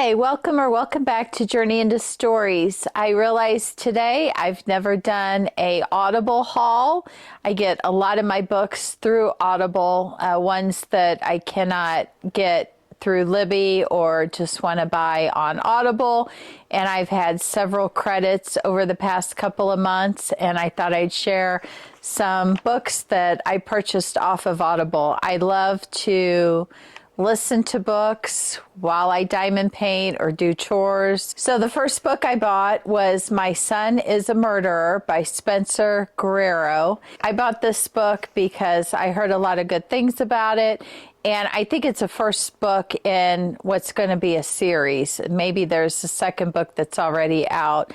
Hi, welcome back to Journey into Stories. I realized today I've never done a Audible haul. I get a lot of my books through Audible, ones that I cannot get through Libby or just want to buy on Audible. And I've had several credits over the past couple of months, and I thought I'd share some books that I purchased off of Audible. I love to listen to books while I diamond paint or do chores. So the first book I bought was My Son is a Murderer by Spencer Guerrero. I bought this book because I heard a lot of good things about it, and I think it's a first book in what's going to be a series. Maybe there's a second book that's already out.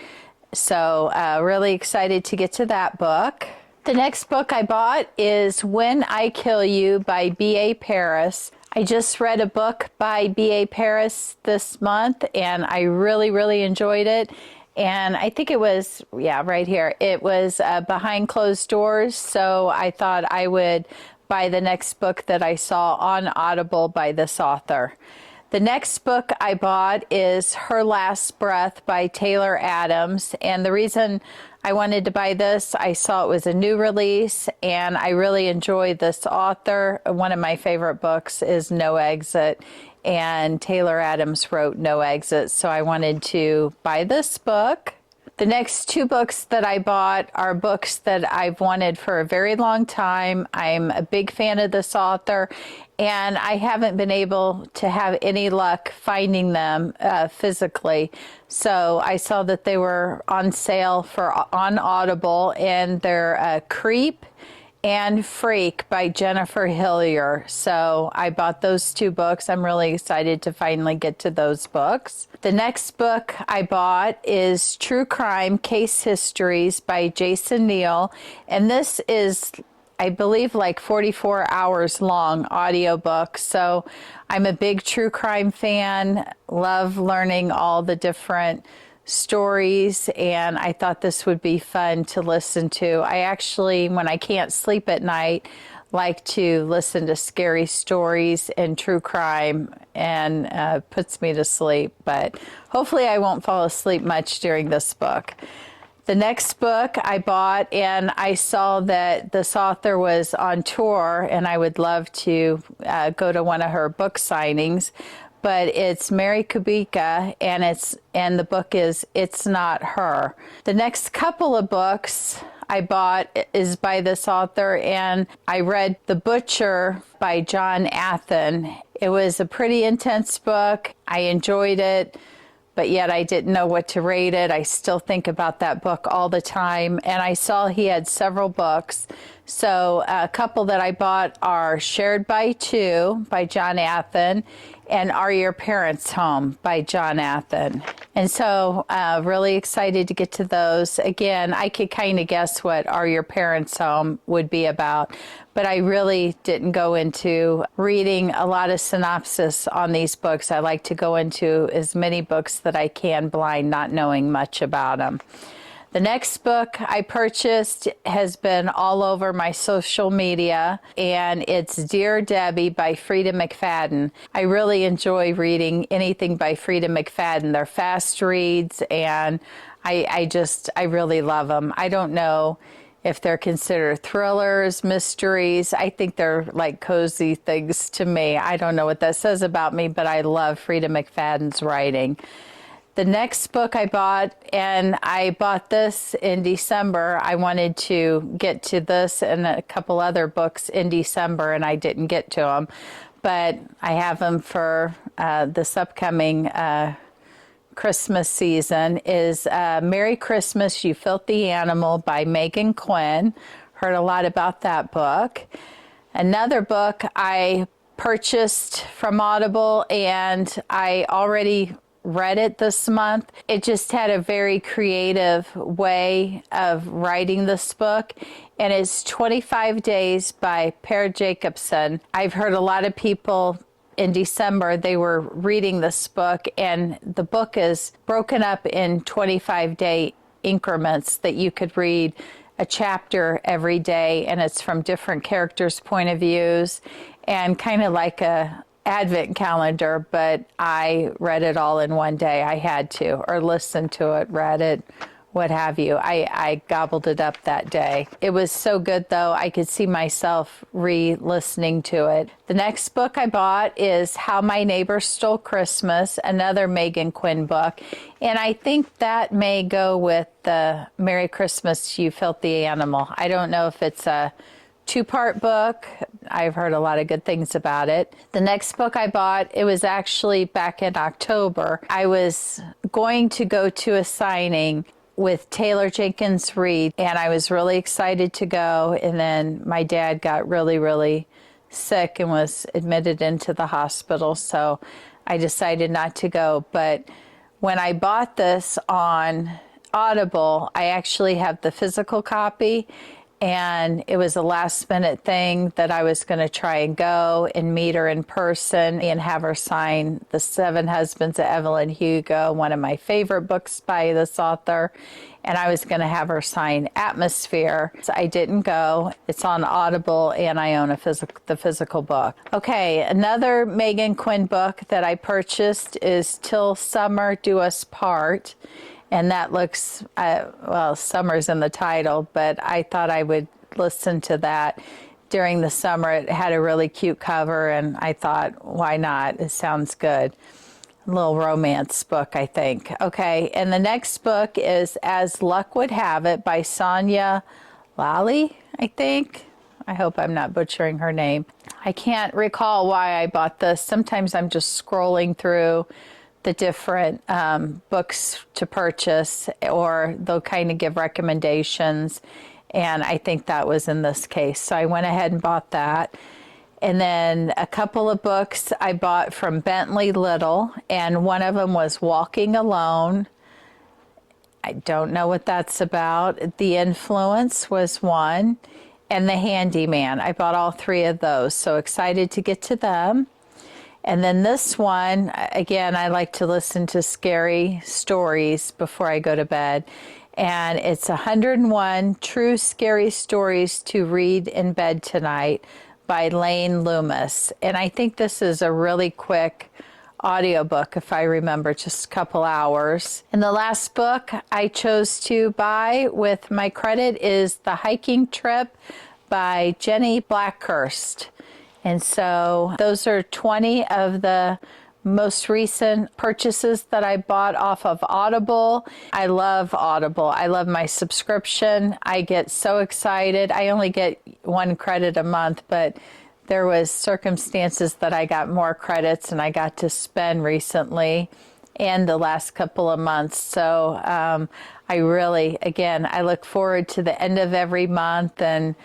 So really excited to get to that book. The next book I bought is When I Kill You by B.A. Paris. I just read a book by B.A. Paris this month, and I really enjoyed it. And I think it was, right here. It was Behind Closed Doors, so I thought I would buy the next book that I saw on Audible by this author. The next book I bought is Her Last Breath by Taylor Adams, and the reason I wanted to buy this, I saw it was a new release, and I really enjoyed this author. One of my favorite books is No Exit, and Taylor Adams wrote No Exit, so I wanted to buy this book. The next two books that I bought are books that I've wanted for a very long time. I'm a big fan of this author, and I haven't been able to have any luck finding them physically. So I saw that they were on sale on Audible, and they're Creep and Freak by Jennifer Hillier. So I bought those two books. I'm really excited to finally get to those books. The next book I bought is True Crime Case Histories by Jason Neal. And this is, I believe, like 44 hours long audiobook. So I'm a big true crime fan, love learning all the different stories, and I thought this would be fun to listen to. I actually, when I can't sleep at night, like to listen to scary stories and true crime, and puts me to sleep, but hopefully I won't fall asleep much during this book. The next book I bought, and I saw that this author was on tour, and I would love to go to one of her book signings, but it's Mary Kubica, and the book is It's Not Her. The next couple of books I bought is by this author, and I read The Butcher by John Athan. It was a pretty intense book. I enjoyed it, but yet I didn't know what to rate it. I still think about that book all the time, and I saw he had several books. So a couple that I bought are Shared by Two by John Athan and Are Your Parents Home by John Athan. And so really excited to get to those. Again, I could kind of guess what Are Your Parents Home would be about, but I really didn't go into reading a lot of synopsis on these books. I like to go into as many books that I can blind, not knowing much about them. The next book I purchased has been all over my social media, and it's Dear Debbie by Freida McFadden. I really enjoy reading anything by Freida McFadden. They're fast reads, and I really love them. I don't know if they're considered thrillers, mysteries. I think they're like cozy things to me. I don't know what that says about me, but I love Freida McFadden's writing. The next book I bought, and I bought this in December. I wanted to get to this and a couple other books in December, and I didn't get to them. But I have them for this upcoming Christmas season, is Merry Christmas, You Filthy Animal by Megan Quinn. Heard a lot about that book. Another book I purchased from Audible, and I already read it this month. It just had a very creative way of writing this book, and it's 25 Days by Per Jacobson. I've heard a lot of people in December, they were reading this book, and the book is broken up in 25-day increments that you could read a chapter every day, and it's from different characters' point of views, and kind of like a advent calendar, but I read it all in one day. I had to, or listened to it, read it, what have you. I gobbled it up that day. It was so good, though. I could see myself re-listening to it. The next book I bought is How My Neighbor Stole Christmas, another Megan Quinn book. And I think that may go with the Merry Christmas, You Filthy Animal. I don't know if it's a two-part book. I've heard a lot of good things about it. The next book I bought, it was actually back in October. I was going to go to a signing with Taylor Jenkins Reid, and I was really excited to go, and then my dad got really, really sick and was admitted into the hospital, so I decided not to go. But when I bought this on Audible, I actually have the physical copy, and it was a last minute thing that I was going to try and go and meet her in person and have her sign The Seven Husbands of Evelyn Hugo, one of my favorite books by this author. And I was going to have her sign Atmosphere. So I didn't go. It's on Audible, and I own the physical book. Okay, another Megan Quinn book that I purchased is Till Summer Do Us Part. And that looks, well, summer's in the title, but I thought I would listen to that during the summer. It had a really cute cover, and I thought, why not? It sounds good. A little romance book, I think. Okay, and the next book is As Luck Would Have It by Sonia Lally, I think. I hope I'm not butchering her name. I can't recall why I bought this. Sometimes I'm just scrolling through the different books to purchase, or they'll kind of give recommendations, and I think that was in this case. So I went ahead and bought that. And then a couple of books I bought from Bentley Little, and one of them was Walking Alone. I don't know what that's about. The Influence was one, and The Handyman. I bought all three of those, so excited to get to them. And then this one, again, I like to listen to scary stories before I go to bed. And it's 101 True Scary Stories to Read in Bed Tonight by Lane Loomis. And I think this is a really quick audiobook, if I remember, just a couple hours. And the last book I chose to buy with my credit is The Hiking Trip by Jenny Blackhurst. And so those are 20 of the most recent purchases that I bought off of Audible. I love Audible. I love my subscription. I get so excited. I only get 1 credit a month, but there was circumstances that I got more credits and I got to spend recently and the last couple of months. So I really, again, I look forward to the end of every month, and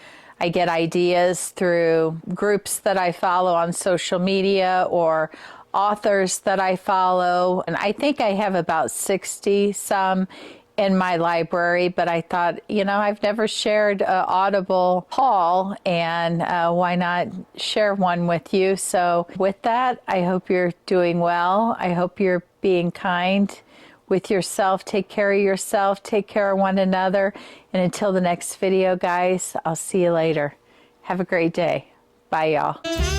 I get ideas through groups that I follow on social media or authors that I follow. And I think I have about 60 some in my library, but I thought, you know, I've never shared an Audible haul, and why not share one with you? So with that, I hope you're doing well. I hope you're being kind with yourself. Take care of yourself. Take care of one another. And until the next video, guys, I'll see you later. Have a great day. Bye, y'all.